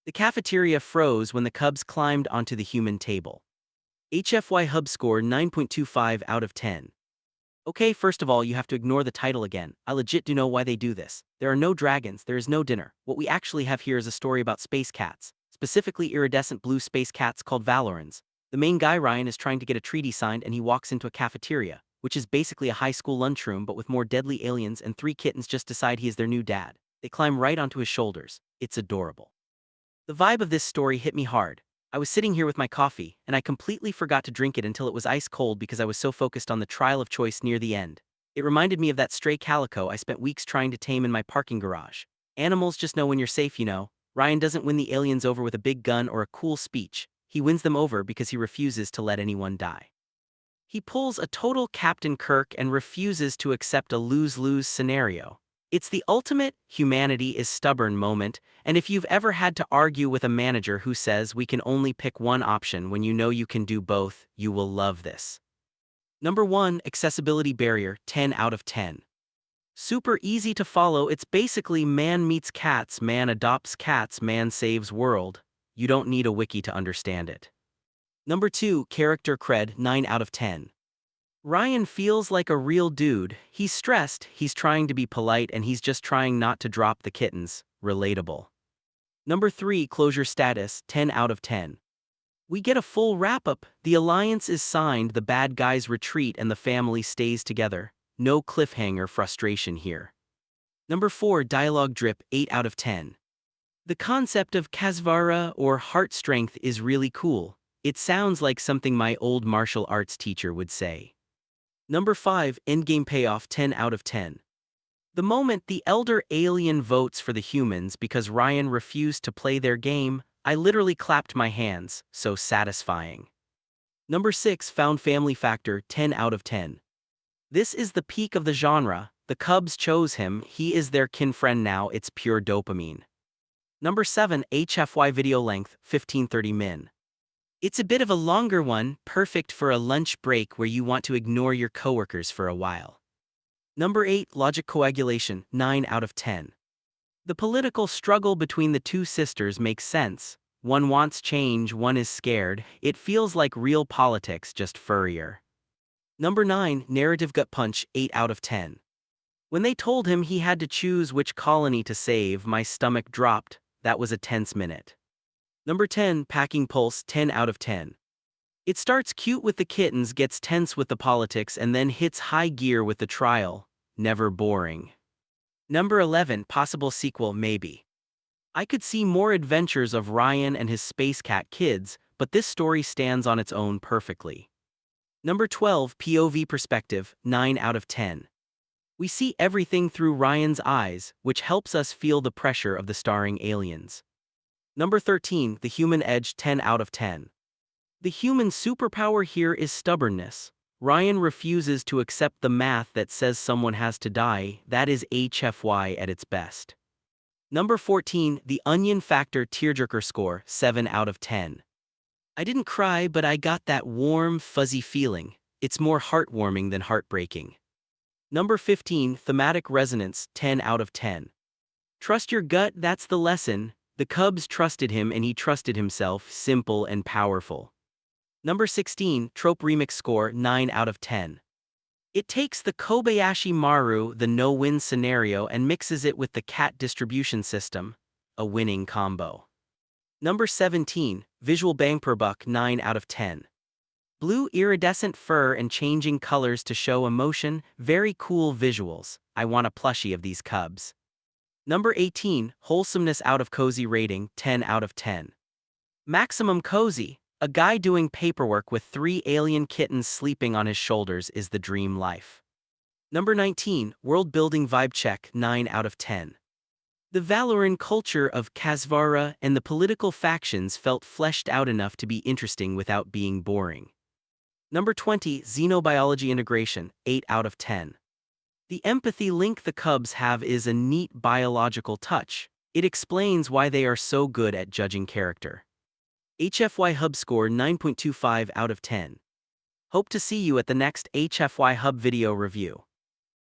The cafeteria froze when the Cubs climbed onto the human table. HFY Hub score 9.25 out of 10. Okay, first of all, you have to ignore the title again. I legit do know why they do this. There are no dragons, there is no dinner. What we actually have here is a story about space cats, specifically iridescent blue space cats called Valorans. The main guy, Ryan, is trying to get a treaty signed and he walks into a cafeteria, which is basically a high school lunchroom but with more deadly aliens, and three kittens just decide he is their new dad. They climb right onto his shoulders. It's adorable. The vibe of this story hit me hard. I was sitting here with my coffee, and I completely forgot to drink it until it was ice cold because I was so focused on the trial of choice near the end. It reminded me of that stray calico I spent weeks trying to tame in my parking garage. Animals just know when you're safe, you know. Ryan doesn't win the aliens over with a big gun or a cool speech. He wins them over because he refuses to let anyone die. He pulls a total Captain Kirk and refuses to accept a lose-lose scenario. It's the ultimate humanity is stubborn moment, and if you've ever had to argue with a manager who says we can only pick one option when you know you can do both, you will love this. Number 1, accessibility barrier, 10 out of 10. Super easy to follow. It's basically man meets cats, man adopts cats, man saves world. You don't need a wiki to understand it. Number 2, character cred, 9 out of 10. Ryan feels like a real dude. He's stressed, he's trying to be polite, and he's just trying not to drop the kittens. Relatable. Number 3, closure status, 10 out of 10. We get a full wrap-up. The alliance is signed, the bad guys retreat, and the family stays together. No cliffhanger frustration here. Number 4, dialogue drip, 8 out of 10. The concept of kasvara or heart strength is really cool. It sounds like something my old martial arts teacher would say. Number 5, endgame payoff, 10 out of 10. The moment the elder alien votes for the humans because Ryan refused to play their game, I literally clapped my hands, so satisfying. Number 6, found family factor, 10 out of 10. This is the peak of the genre. The Cubs chose him, he is their kin friend now, it's pure dopamine. Number 7, HFY video length, 15:30 min. It's a bit of a longer one, perfect for a lunch break where you want to ignore your coworkers for a while. Number 8, logic coagulation, 9 out of 10. The political struggle between the two sisters makes sense. One wants change, one is scared. It feels like real politics, just furrier. Number 9, narrative gut punch, 8 out of 10. When they told him he had to choose which colony to save, my stomach dropped. That was a tense minute. Number 10, packing pulse, 10 out of 10. It starts cute with the kittens, gets tense with the politics, and then hits high gear with the trial. Never boring. Number 11, possible sequel, maybe. I could see more adventures of Ryan and his space cat kids, but this story stands on its own perfectly. Number 12, POV perspective, 9 out of 10. We see everything through Ryan's eyes, which helps us feel the pressure of the starring aliens. Number 13, the human edge, 10 out of 10. The human superpower here is stubbornness. Ryan refuses to accept the math that says someone has to die. That is HFY at its best. Number 14, the onion factor tearjerker score, 7 out of 10. I didn't cry, but I got that warm, fuzzy feeling. It's more heartwarming than heartbreaking. Number 15, thematic resonance, 10 out of 10. Trust your gut, that's the lesson. The Cubs trusted him and he trusted himself, simple and powerful. Number 16, trope remix score, 9 out of 10. It takes the Kobayashi Maru, the no-win scenario, and mixes it with the cat distribution system. A winning combo. Number 17, visual bang per buck, 9 out of 10. Blue iridescent fur and changing colors to show emotion, very cool visuals. I want a plushie of these Cubs. Number 18, wholesomeness out of cozy rating, 10 out of 10. Maximum cozy. A guy doing paperwork with 3 alien kittens sleeping on his shoulders is the dream life. Number 19, world building vibe check, 9 out of 10. The Valoran culture of Kasvara and the political factions felt fleshed out enough to be interesting without being boring. Number 20, xenobiology integration, 8 out of 10. The empathy link the Cubs have is a neat biological touch. It explains why they are so good at judging character. HFY Hub score 9.25 out of 10. Hope to see you at the next HFY Hub video review.